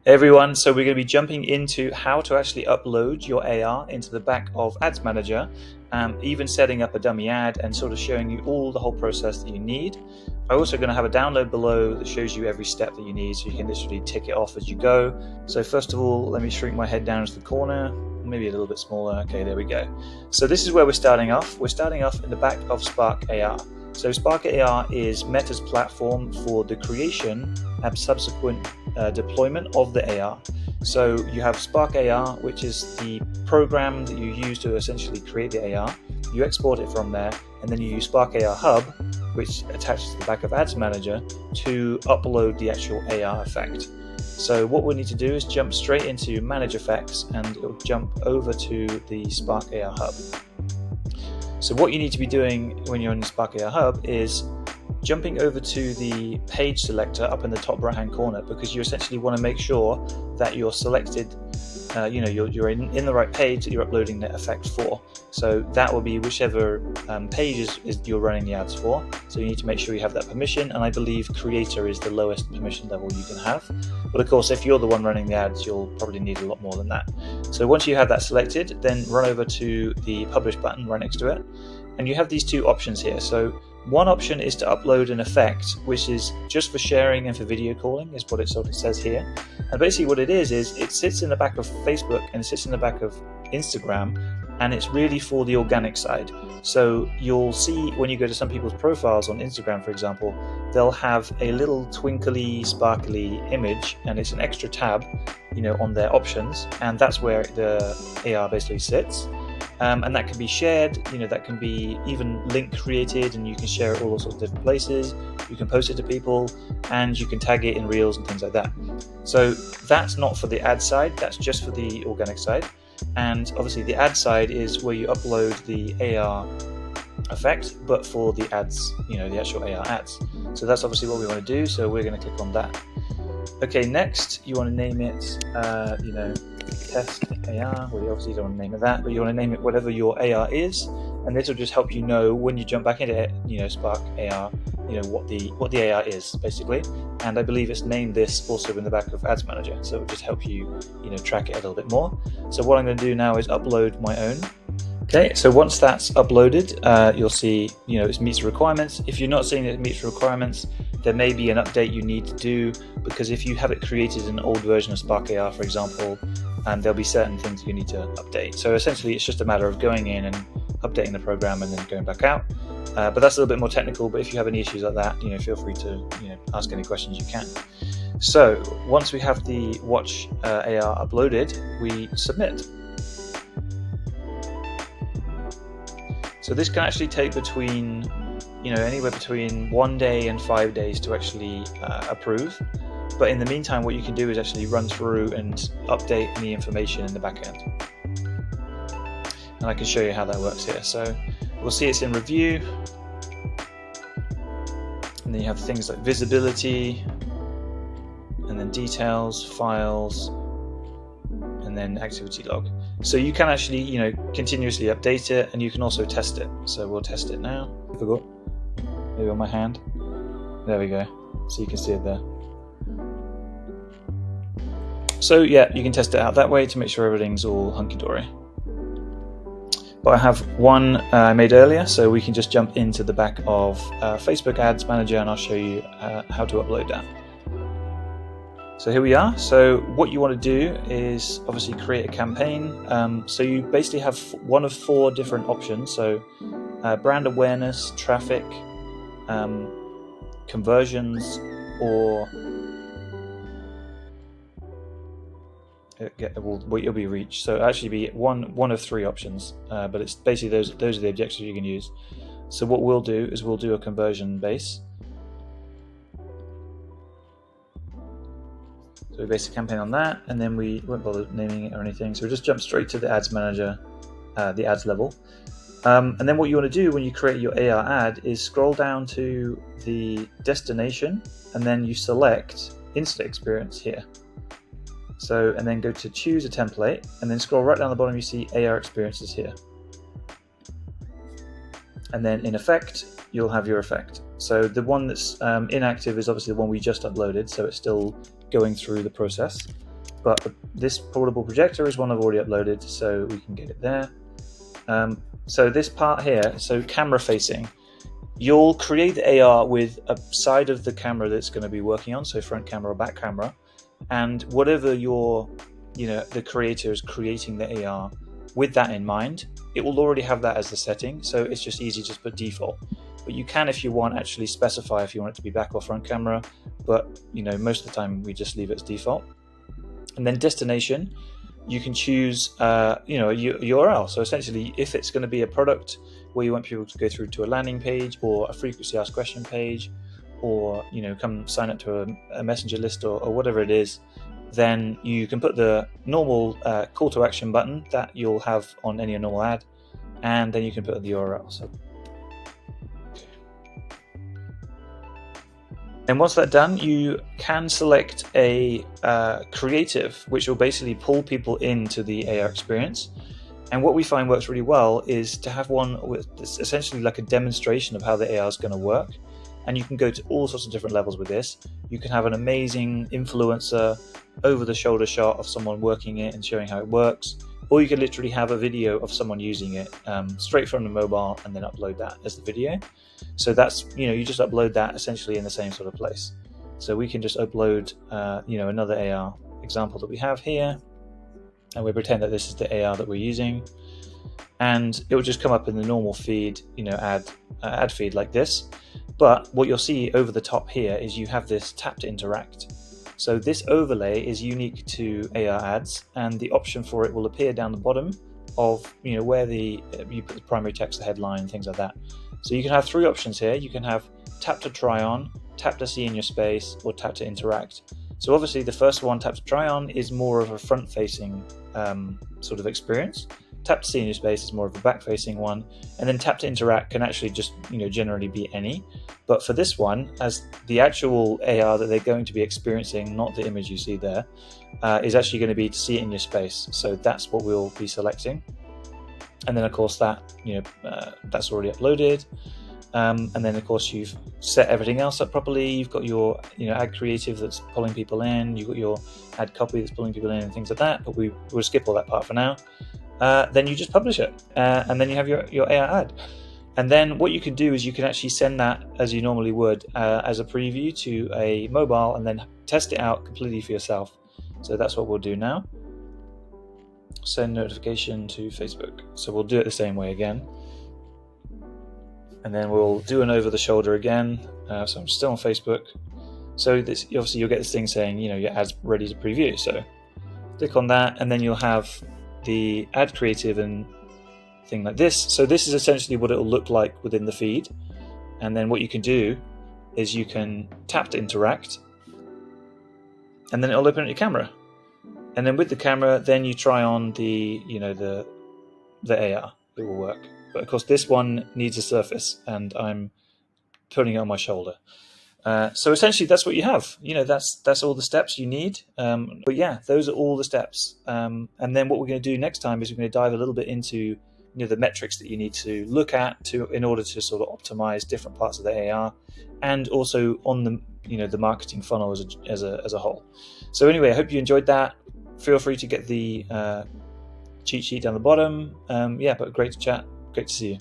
Hey everyone, so we're going to be jumping into how to actually upload your AR into the back of Ads Manager, even setting up a dummy ad and sort of showing you all the whole process that you need. I'm also going to have a download below that shows you every step that you need, so you can literally tick it off as you go. So first of all, let me shrink my head down to the corner, maybe a little bit smaller. Okay, there we go. So this is where we're starting off. We're starting off in the back of Spark AR. So Spark AR is Meta's platform for the creation and subsequent deployment of the AR. So you have Spark AR, which is the program that you use to essentially create the AR. You export it from there, and then you use Spark AR Hub, which attaches to the back of Ads Manager, to upload the actual AR effect. So what we need to do is jump straight into Manage Effects, and it'll jump over to the Spark AR Hub. So what you need to be doing when you're in the Spark AR Hub is jumping over to the page selector up in the top right hand corner, because you essentially want to make sure that you're selected, you're in the right page that you're uploading the effect for. So that will be whichever page is you're running the ads for. So you need to make sure you have that permission, and I believe creator is the lowest permission level you can have. But of course, if you're the one running the ads, you'll probably need a lot more than that. So once you have that selected, then run over to the publish button right next to it, and you have these two options here. So one option is to upload an effect, which is just for sharing and for video calling, is what it sort of says here. And basically what it is it sits in the back of Facebook and it sits in the back of Instagram, and it's really for the organic side. So you'll see when you go to some people's profiles on Instagram, for example, they'll have a little twinkly, sparkly image, and it's an extra tab, on their options, and that's where the AR basically sits. And that can be shared, that can be even link created, and you can share it all sorts of different places. You can post it to people, and you can tag it in Reels and things like that. So that's not for the ad side, that's just for the organic side. And obviously the ad side is where you upload the AR effect, but for the ads, the actual AR ads. So that's obviously what we want to do, so we're going to click on that. Okay, next you want to name it, test AR. Well, you obviously don't want to name it that, but you want to name it whatever your AR is, and this will just help you know when you jump back into Spark AR, what the AR is basically. And I believe it's named this also in the back of Ads Manager, so it'll just help you track it a little bit more. So what I'm going to do now is upload my own. Okay, so once that's uploaded, you'll see it meets the requirements. If you're not seeing it meets the requirements, there may be an update you need to do, because if you have it created in an old version of Spark AR, for example, there'll be certain things you need to update. So essentially it's just a matter of going in and updating the program and then going back out. But that's a little bit more technical, but if you have any issues like that, feel free to ask any questions you can. So once we have the Watch AR uploaded, we submit. So this can actually take between anywhere between 1 day and 5 days to actually approve. But in the meantime, what you can do is actually run through and update any information in the back end. And I can show you how that works here. So we'll see it's in review. And then you have things like visibility, and then details, files, and then activity log. So you can actually, continuously update it, and you can also test it. So we'll test it now. I forgot. Maybe on my hand. There we go. So you can see it there. So yeah, you can test it out that way to make sure everything's all hunky-dory. But I have one I made earlier, so we can just jump into the back of Facebook Ads Manager, and I'll show you how to upload that. So here we are. So what you want to do is obviously create a campaign. So you basically have one of 4 different options. So brand awareness, traffic, conversions, or it'll be reach. So it'll actually be one of 3 options, but it's basically those are the objectives you can use. So what we'll do is we'll do a conversion base. So we base a campaign on that, and then we won't bother naming it or anything. So we just jump straight to the Ads Manager, the ads level. And then what you want to do when you create your AR ad is scroll down to the destination, and then you select Instant Experience here. So, and then go to choose a template, and then scroll right down the bottom, you see AR Experiences here. And then in Effect, you'll have your effect. So the one that's inactive is obviously the one we just uploaded, so it's still going through the process. but this portable projector is one I've already uploaded, so we can get it there. So this part here, so camera facing, you'll create the AR with a side of the camera that's going to be working on, so front camera or back camera, and whatever the creator is creating the AR with that in mind, it will already have that as the setting, so it's just easy to just put default. But you can, if you want, actually specify if you want it to be back or front camera, but most of the time we just leave it as default. And then destination, you can choose a URL. So essentially, if it's going to be a product where you want people to go through to a landing page or a frequently asked question page, or come sign up to a messenger list or whatever it is, then you can put the normal call to action button that you'll have on any normal ad, and then you can put the URL. So, and once that's done, you can select a creative, which will basically pull people into the AR experience. And what we find works really well is to have one with essentially like a demonstration of how the AR is going to work. And you can go to all sorts of different levels with this. You can have an amazing influencer over-the-shoulder shot of someone working it and showing how it works, or you can literally have a video of someone using it straight from the mobile and then upload that as the video. So that's, you just upload that essentially in the same sort of place. So we can just upload, another AR example that we have here, and we pretend that this is the AR that we're using, and it will just come up in the normal feed, ad feed like this. But what you'll see over the top here is you have this tap to interact. So this overlay is unique to AR ads, and the option for it will appear down the bottom of where you put the primary text, the headline, things like that. So you can have three options here. You can have tap to try on, tap to see in your space, or tap to interact. So obviously the first one, tap to try on, is more of a front-facing sort of experience. Tap to see in your space is more of a back-facing one, and then tap to interact can actually just generally be any. But for this one, as the actual AR that they're going to be experiencing, not the image you see there, is actually going to be to see it in your space. So that's what we'll be selecting. And then of course that that's already uploaded. And then of course you've set everything else up properly. You've got your ad creative that's pulling people in. You've got your ad copy that's pulling people in and things like that. But we'll skip all that part for now. Then you just publish it, and then you have your AR ad. And then what you can do is you can actually send that as you normally would as a preview to a mobile, and then test it out completely for yourself. So that's what we'll do now. Send notification to Facebook. So we'll do it the same way again. And then we'll do an over the shoulder again. So I'm still on Facebook. So this, obviously you'll get this thing saying, your ad's ready to preview. So click on that, and then you'll have the ad creative and thing like this. So this is essentially what it will look like within the feed. And then what you can do is you can tap to interact, and then it'll open up your camera. And then with the camera, then you try on the AR. It will work. But of course, this one needs a surface, and I'm putting it on my shoulder. So essentially, that's what you have. That's all the steps you need. But yeah, those are all the steps. And then what we're going to do next time is we're going to dive a little bit into the metrics that you need to look at in order to sort of optimize different parts of the AR, and also on the marketing funnel as a whole. So anyway, I hope you enjoyed that. Feel free to get the cheat sheet down the bottom. But great to chat. Great to see you.